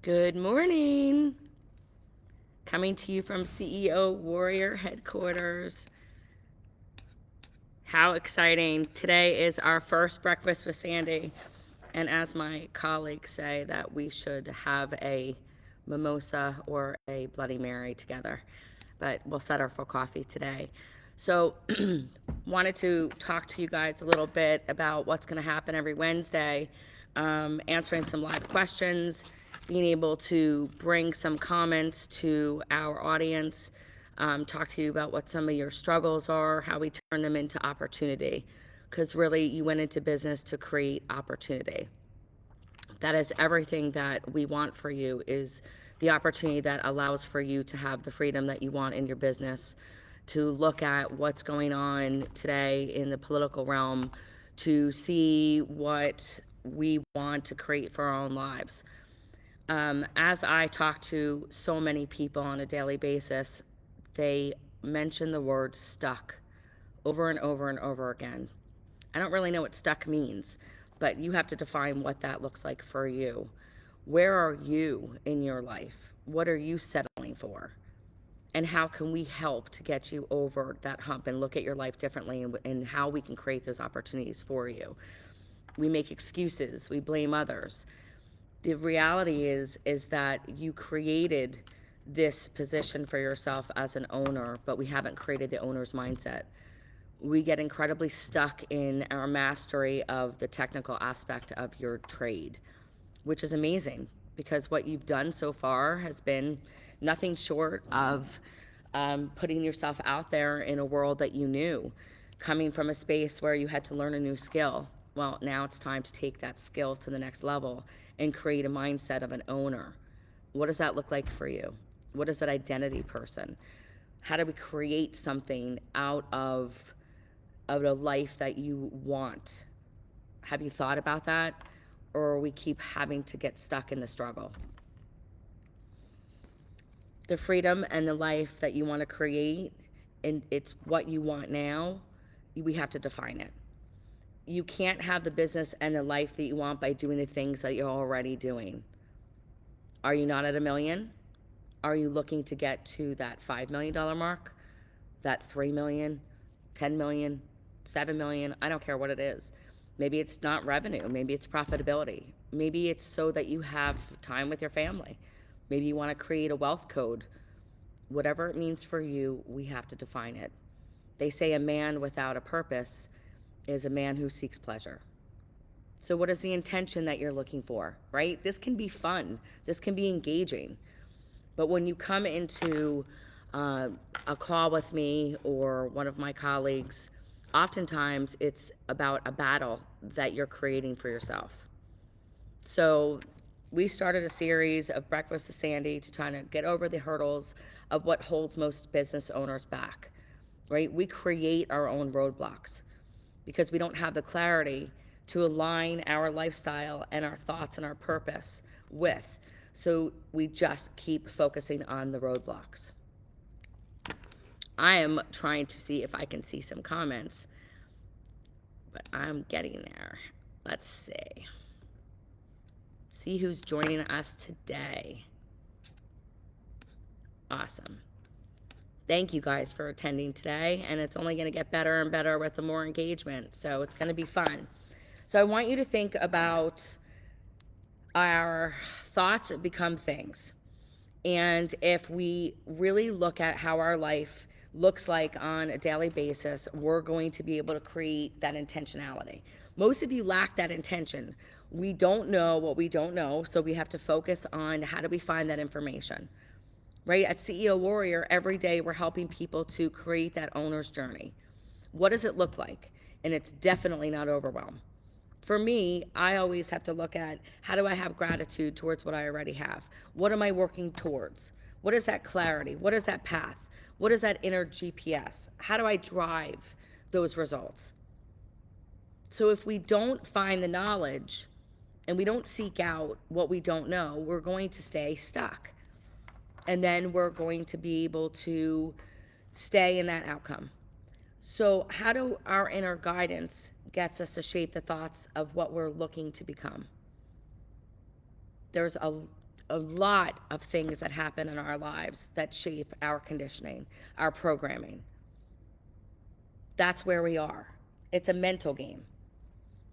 Good morning. Coming to you from CEO Warrior headquarters. How exciting. Today is our first breakfast with Sandy. And as my colleagues say, that we should have a mimosa or a Bloody Mary together. But we'll settle for coffee today. So, wanted to talk to you guys a little bit about what's going to happen every Wednesday, answering some live questions, being able to bring some comments to our audience, talk to you about what some of your struggles are, how we turn them into opportunity. Because really, you went into business to create opportunity. That is everything that we want for you, is the opportunity that allows for you to have the freedom that you want in your business, to look at what's going on today in the political realm, to see what we want to create for our own lives. As I talk to so many people on a daily basis, they mention the word stuck over and over and over again. I don't really know what stuck means, but you have to define what that looks like for you. Where are you in your life? What are you settling for? And how can we help to get you over that hump and look at your life differently, and how we can create those opportunities for you? We make excuses, we blame others. The reality is that you created this position for yourself as an owner, but we haven't created the owner's mindset. We get incredibly stuck in our mastery of the technical aspect of your trade, which is amazing, because what you've done so far has been nothing short of putting yourself out there in a world that you knew, coming from a space where you had to learn a new skill. Well, now it's time to take that skill to the next level and create a mindset of an owner. What does that look like for you? What is that identity person? How do we create something out of a life that you want? Have you thought about that? Or we keep having to get stuck in the struggle? The freedom and the life that you want to create, and it's what you want now, we have to define it. You can't have the business and the life that you want by doing the things that you're already doing. Are you not at a million? Are you looking to get to that $5 million mark, that 3 million, 10 million, 7 million? I don't care what it is. Maybe it's not revenue. Maybe it's profitability. Maybe it's so that you have time with your family. Maybe you want to create a wealth code. Whatever it means for you, we have to define it. They say a man without a purpose is a man who seeks pleasure. So, what is the intention that you're looking for, right? This can be fun, this can be engaging. But when you come into a call with me or one of my colleagues, oftentimes it's about a battle that you're creating for yourself. So we started a series of Breakfast with Sandy to try to get over the hurdles of what holds most business owners back, right? We create our own roadblocks because we don't have the clarity to align our lifestyle and our thoughts and our purpose with. So we just keep focusing on the roadblocks. I am trying to see if I can see some comments, but I'm getting there. Let's see. See who's joining us today. Awesome. Thank you guys for attending today, and it's only going to get better and better with the more engagement, so it's going to be fun. So I want you to think about our thoughts become things. And if we really look at how our life looks like on a daily basis, we're going to be able to create that intentionality. Most of you lack that intention. We don't know what we don't know, so we have to focus on how do we find that information. Right? At CEO Warrior, every day we're helping people to create that owner's journey. What does it look like? And it's definitely not overwhelm. For me, I always have to look at, how do I have gratitude towards what I already have? What am I working towards? What is that clarity? What is that path? What is that inner GPS? How do I drive those results? So if we don't find the knowledge and we don't seek out what we don't know, we're going to stay stuck. And then we're going to be able to stay in that outcome. So how do our inner guidance gets us to shape the thoughts of what we're looking to become? There's a lot of things that happen in our lives that shape our conditioning, our programming. That's where we are. It's a mental game.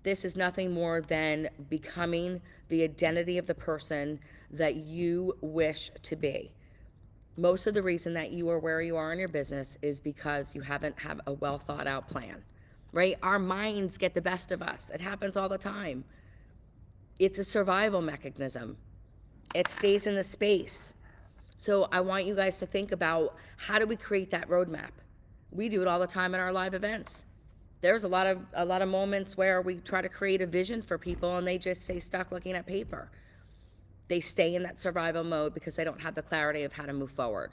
This is nothing more than becoming the identity of the person that you wish to be. Most of the reason that you are where you are in your business is because you haven't have a well thought out plan, right? Our minds get the best of us. It happens all the time. It's a survival mechanism. It stays in the space. So I want you guys to think about, how do we create that roadmap? We do it all the time in our live events. There's a lot of moments where we try to create a vision for people and they just stay stuck looking at paper. They stay in that survival mode because they don't have the clarity of how to move forward.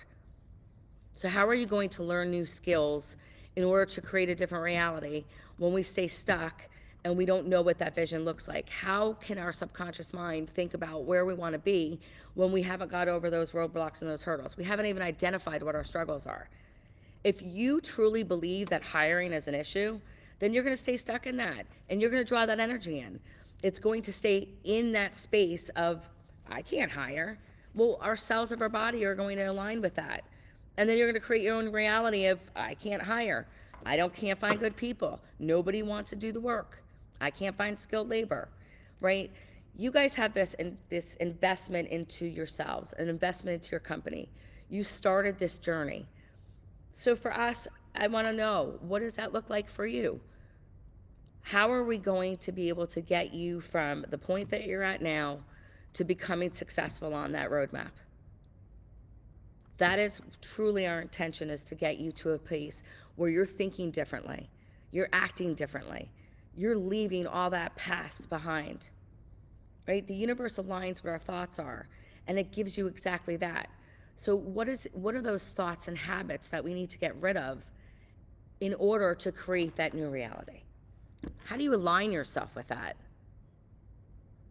So how are you going to learn new skills in order to create a different reality when we stay stuck and we don't know what that vision looks like? How can our subconscious mind think about where we want to be when we haven't got over those roadblocks and those hurdles? We haven't even identified what our struggles are. If you truly believe that hiring is an issue, then you're going to stay stuck in that and you're going to draw that energy in. It's going to stay in that space of, I can't hire. Well, our cells of our body are going to align with that. And then you're going to create your own reality of, I can't hire. Can't find good people. Nobody wants to do the work. I can't find skilled labor, right? You guys have this investment into yourselves, an investment into your company. You started this journey. So for us, I want to know, what does that look like for you? How are we going to be able to get you from the point that you're at now to becoming successful on that roadmap? That is truly our intention, is to get you to a place where you're thinking differently, you're acting differently, you're leaving all that past behind, right? The universe aligns what our thoughts are, and it gives you exactly that. So what are those thoughts and habits that we need to get rid of in order to create that new reality? How do you align yourself with that?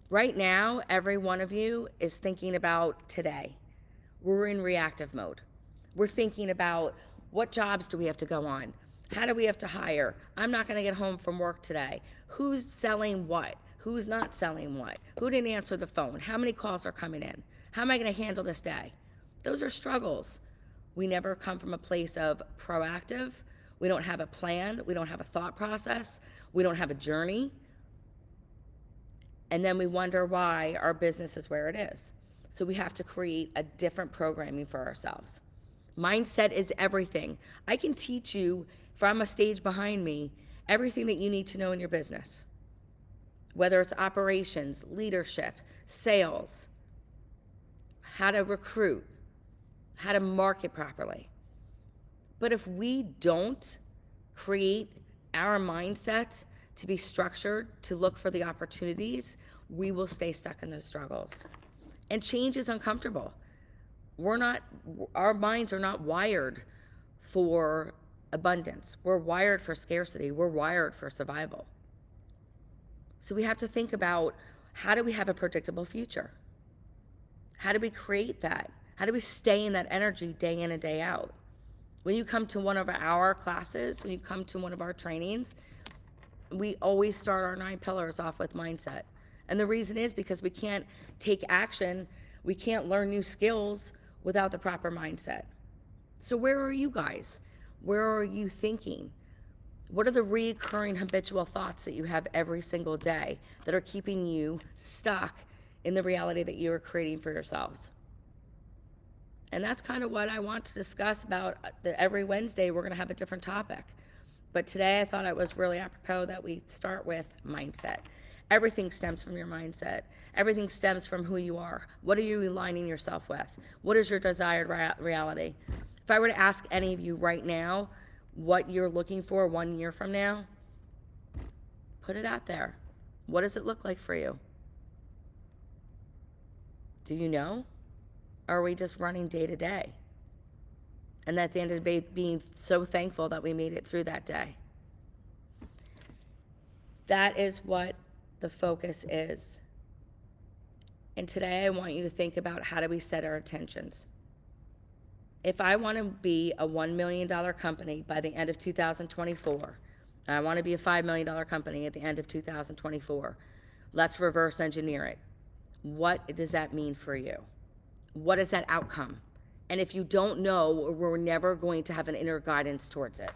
Right now, every one of you is thinking about today. We're in reactive mode. We're thinking about, what jobs do we have to go on? How do we have to hire? I'm not going to get home from work today. Who's selling what? Who's not selling what? Who didn't answer the phone? How many calls are coming in? How am I going to handle this day? Those are struggles. We never come from a place of proactive. We don't have a plan. We don't have a thought process. We don't have a journey. And then we wonder why our business is where it is. So we have to create a different programming for ourselves. Mindset is everything. I can teach you from a stage behind me everything that you need to know in your business, whether it's operations, leadership, sales, how to recruit, how to market properly. But if we don't create our mindset to be structured to look for the opportunities, we will stay stuck in those struggles. And change is uncomfortable. Our minds are not wired for abundance. We're wired for scarcity. We're wired for survival. So we have to think about, how do we have a predictable future? How do we create that? How do we stay in that energy day in and day out? When you come to one of our classes, when you come to one of our trainings, we always start our 9 pillars off with mindset. And the reason is because we can't take action, we can't learn new skills without the proper mindset. So where are you guys? Where are you thinking? What are the recurring habitual thoughts that you have every single day that are keeping you stuck in the reality that you are creating for yourselves? And that's kind of what I want to discuss about. Every Wednesday, we're going to have a different topic. But today I thought it was really apropos that we start with mindset. Everything stems from your mindset. Everything stems from who you are. What are you aligning yourself with? What is your desired reality? If I were to ask any of you right now what you're looking for 1 year from now, put it out there. What does it look like for you? Do you know? Or are we just running day to day? And at the end of the day, being so thankful that we made it through that day. That is what the focus is. And today I want you to think about, how do we set our intentions? If I want to be a $1 million company by the end of 2024, and I want to be a $5 million company at the end of 2024, let's reverse engineer it. What does that mean for you? What is that outcome? And if you don't know, we're never going to have an inner guidance towards it.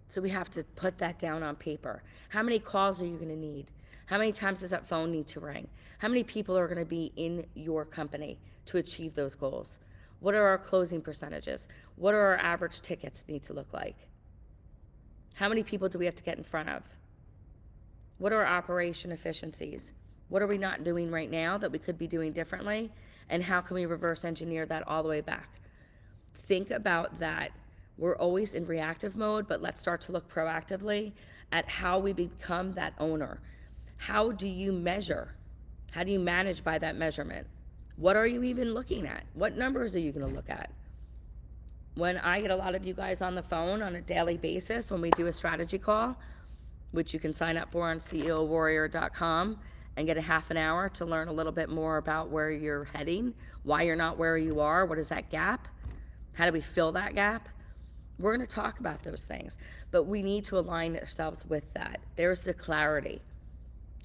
So we have to put that down on paper. How many calls are you going to need? How many times does that phone need to ring? How many people are going to be in your company to achieve those goals? What are our closing percentages? What are our average tickets need to look like? How many people do we have to get in front of? What are our operation efficiencies? What are we not doing right now that we could be doing differently? And how can we reverse engineer that all the way back? Think about that. We're always in reactive mode, but let's start to look proactively at how we become that owner. How do you measure? How do you manage by that measurement? What are you even looking at? What numbers are you going to look at? When I get a lot of you guys on the phone on a daily basis, when we do a strategy call, which you can sign up for on ceowarrior.com and get a half an hour to learn a little bit more about where you're heading, why you're not where you are, what is that gap, how do we fill that gap? We're going to talk about those things, but we need to align ourselves with that. There's the clarity.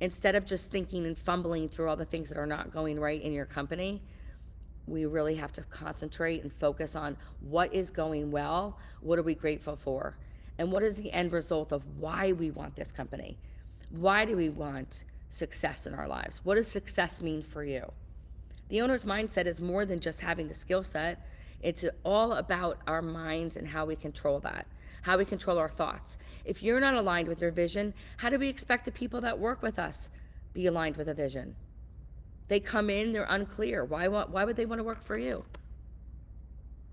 Instead of just thinking and fumbling through all the things that are not going right in your company, we really have to concentrate and focus on what is going well, what are we grateful for, and what is the end result of why we want this company. Why do we want success in our lives? What does success mean for you? The owner's mindset is more than just having the skill set. It's all about our minds and how we control that, how we control our thoughts. If you're not aligned with your vision, how do we expect the people that work with us be aligned with a vision? They come in, they're unclear. Why would they want to work for you?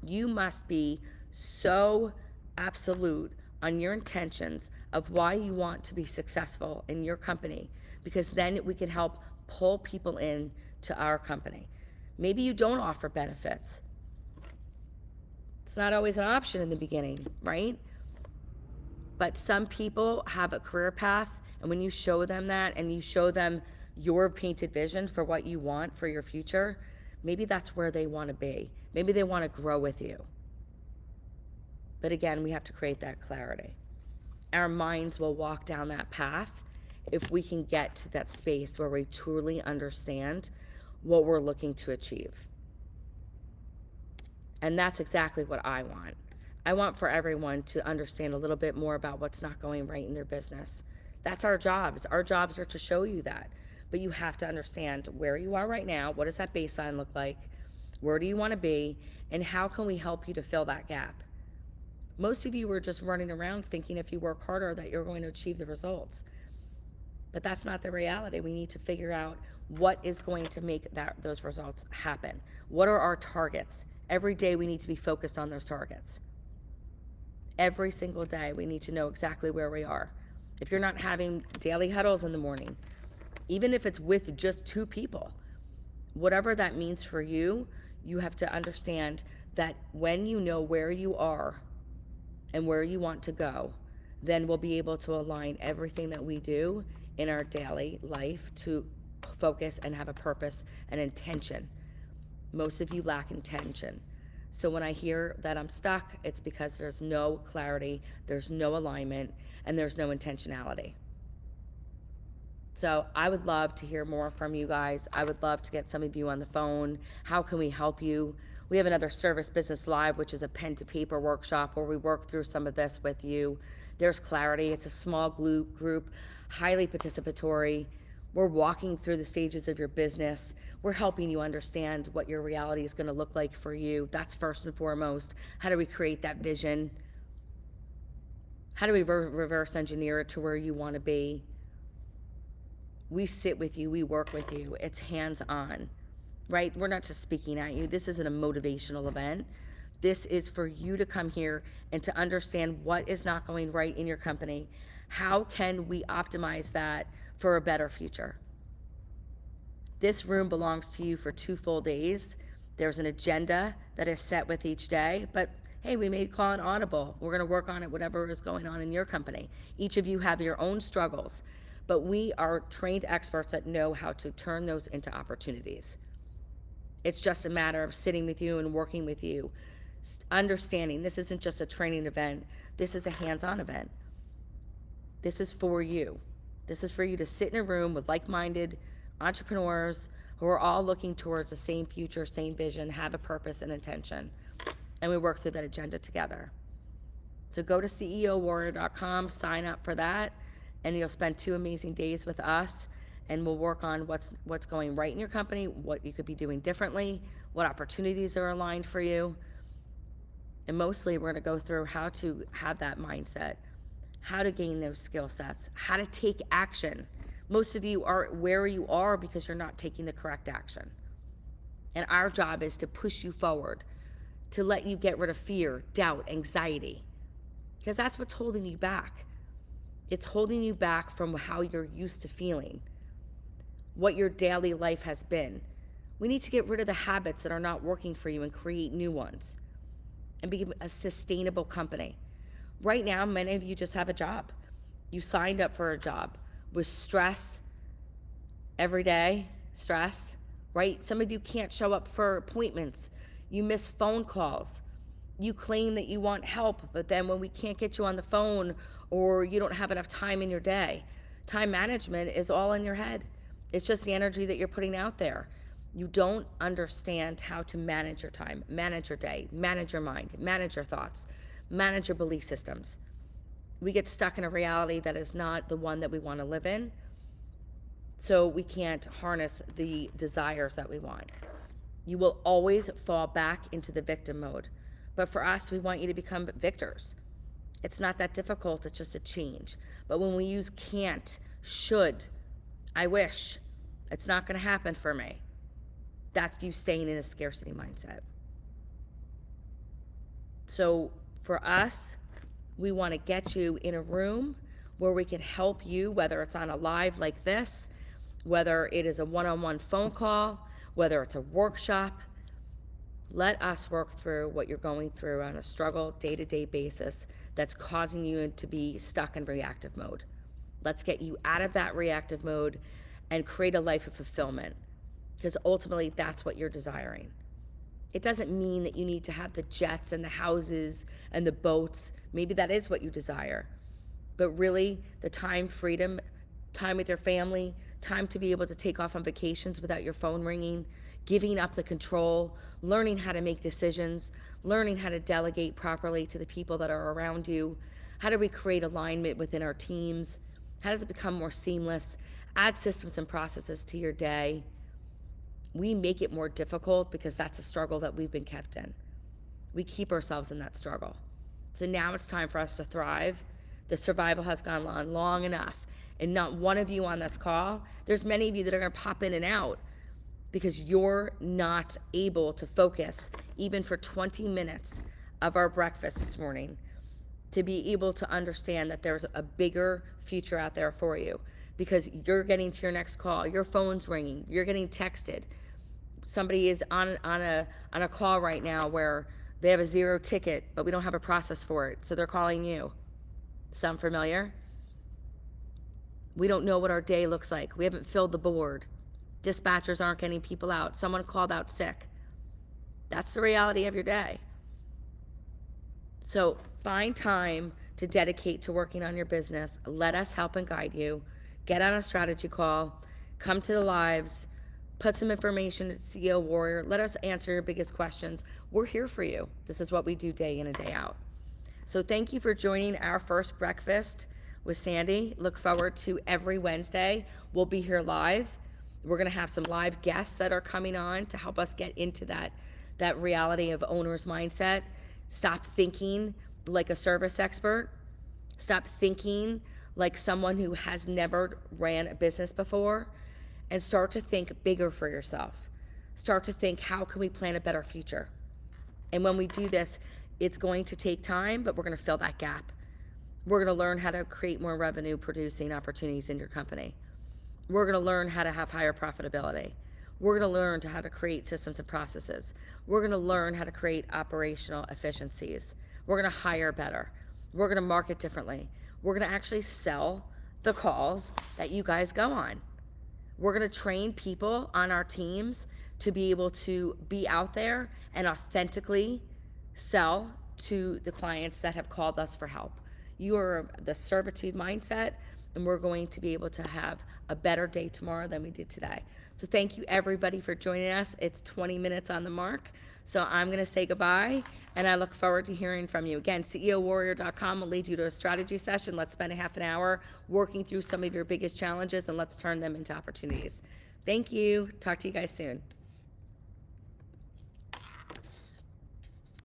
You must be so absolute on your intentions of why you want to be successful in your company, because then we can help pull people in to our company. Maybe you don't offer benefits. It's not always an option in the beginning, right? But some people have a career path, and when you show them that and you show them your painted vision for what you want for your future, maybe that's where they want to be. Maybe they want to grow with you. But again, we have to create that clarity. Our minds will walk down that path if we can get to that space where we truly understand what we're looking to achieve. And that's exactly what I want. I want for everyone to understand a little bit more about what's not going right in their business. That's our jobs. Our jobs are to show you that. But you have to understand where you are right now. What does that baseline look like? Where do you want to be? And how can we help you to fill that gap? Most of you are just running around thinking if you work harder that you're going to achieve the results. But that's not the reality. We need to figure out what is going to make those results happen. What are our targets? Every day we need to be focused on those targets. Every single day we need to know exactly where we are. If you're not having daily huddles in the morning, even if it's with just 2 people, whatever that means for you, you have to understand that when you know where you are and where you want to go, then we'll be able to align everything that we do in our daily life to focus and have a purpose and intention. Most of you lack intention. So when I hear that I'm stuck, it's because there's no clarity, there's no alignment, and there's no intentionality. So I would love to hear more from you guys. I would love to get some of you on the phone. How can we help you? We have another Service Business Live, which is a pen to paper workshop where we work through some of this with you. There's clarity. It's a small group, highly participatory. We're walking through the stages of your business. We're helping you understand what your reality is going to look like for you. That's first and foremost. How do we create that vision? How do we reverse engineer it to where you want to be? We sit with you, we work with you. It's hands-on, right? We're not just speaking at you. This isn't a motivational event. This is for you to come here and to understand what is not going right in your company. How can we optimize that for a better future? This room belongs to you for 2 full days. There's an agenda that is set with each day, but hey, we may call it audible. We're going to work on it, whatever is going on in your company. Each of you have your own struggles, but we are trained experts that know how to turn those into opportunities. It's just a matter of sitting with you and working with you, understanding this isn't just a training event. This is a hands-on event. This is for you. This is for you to sit in a room with like-minded entrepreneurs who who are all looking towards the same future, same vision, have a purpose and intention. And we work through that agenda together. So go to ceowarrior.com, sign up for that, and you'll spend 2 amazing days with us, and we'll work on what's going right in your company, what you could be doing differently, what opportunities are aligned for you. And mostly we're going to go through how to have that mindset, how to gain those skill sets, how to take action. Most of you are where you are because you're not taking the correct action. And our job is to push you forward, to let you get rid of fear, doubt, anxiety, because that's what's holding you back. It's holding you back from how you're used to feeling, what your daily life has been. We need to get rid of the habits that are not working for you and create new ones and be a sustainable company. Right now, many of you just have a job. You signed up for a job with stress every day, stress, right? Some of you can't show up for appointments. You miss phone calls. You claim that you want help, but then when we can't get you on the phone or you don't have enough time in your day, time management is all in your head. It's just the energy that you're putting out there. You don't understand how to manage your time, manage your day, manage your mind, manage your thoughts, manage your belief systems. We get stuck in a reality that is not the one that we want to live in, so we can't harness the desires that we want. You will always fall back into the victim mode. But for us, we want you to become victors. It's not that difficult, it's just a change. But when we use can't, should, I wish, it's not going to happen for me, that's you staying in a scarcity mindset. So for us, we want to get you in a room where we can help you, whether it's on a live like this, whether it is a one-on-one phone call, whether it's a workshop. Let us work through what you're going through on a struggle day-to-day basis that's causing you to be stuck in reactive mode. Let's get you out of that reactive mode and create a life of fulfillment, because ultimately that's what you're desiring. It doesn't mean that you need to have the jets and the houses and the boats. Maybe that is what you desire. But really, the time, freedom, time with your family, time to be able to take off on vacations without your phone ringing, giving up the control, learning how to make decisions, learning how to delegate properly to the people that are around you. How do we create alignment within our teams? How does it become more seamless? Add systems and processes to your day. We make it more difficult because that's a struggle that we've been kept in. We keep ourselves in that struggle. So now it's time for us to thrive. The survival has gone on long enough. And not one of you on this call, there's many of you that are going to pop in and out because you're not able to focus even for 20 minutes of our breakfast this morning to be able to understand that there's a bigger future out there for you, because you're getting to your next call, your phone's ringing, you're getting texted. Somebody is on a call right now where they have a 0 ticket, but we don't have a process for it, so they're calling you. Sound familiar? We don't know what our day looks like. We haven't filled the board. Dispatchers aren't getting people out. Someone called out sick. That's the reality of your day. So find time to dedicate to working on your business. Let us help and guide you. Get on a strategy call. Come to the lives. Put some information at CEO Warrior. Let us answer your biggest questions. We're here for you. This is what we do day in and day out. So thank you for joining our first breakfast with Sandy. Look forward to every Wednesday. We'll be here live. We're going to have some live guests that are coming on to help us get into that reality of owner's mindset. Stop thinking like a service expert. Stop thinking like someone who has never ran a business before, and start to think bigger for yourself. Start to think, how can we plan a better future? And when we do this, it's going to take time, but we're going to fill that gap. We're going to learn how to create more revenue producing opportunities in your company. We're going to learn how to have higher profitability. We're going to learn how to create systems and processes. We're going to learn how to create operational efficiencies. We're going to hire better. We're going to market differently. We're going to actually sell the calls that you guys go on. We're going to train people on our teams to be able to be out there and authentically sell to the clients that have called us for help. You are the servitude mindset and we're going to be able to have a better day tomorrow than we did today. So thank you everybody for joining us. It's 20 minutes on the mark. So I'm going to say goodbye, and I look forward to hearing from you. Again, CEOwarrior.com will lead you to a strategy session. Let's spend a half an hour working through some of your biggest challenges, and let's turn them into opportunities. Thank you. Talk to you guys soon.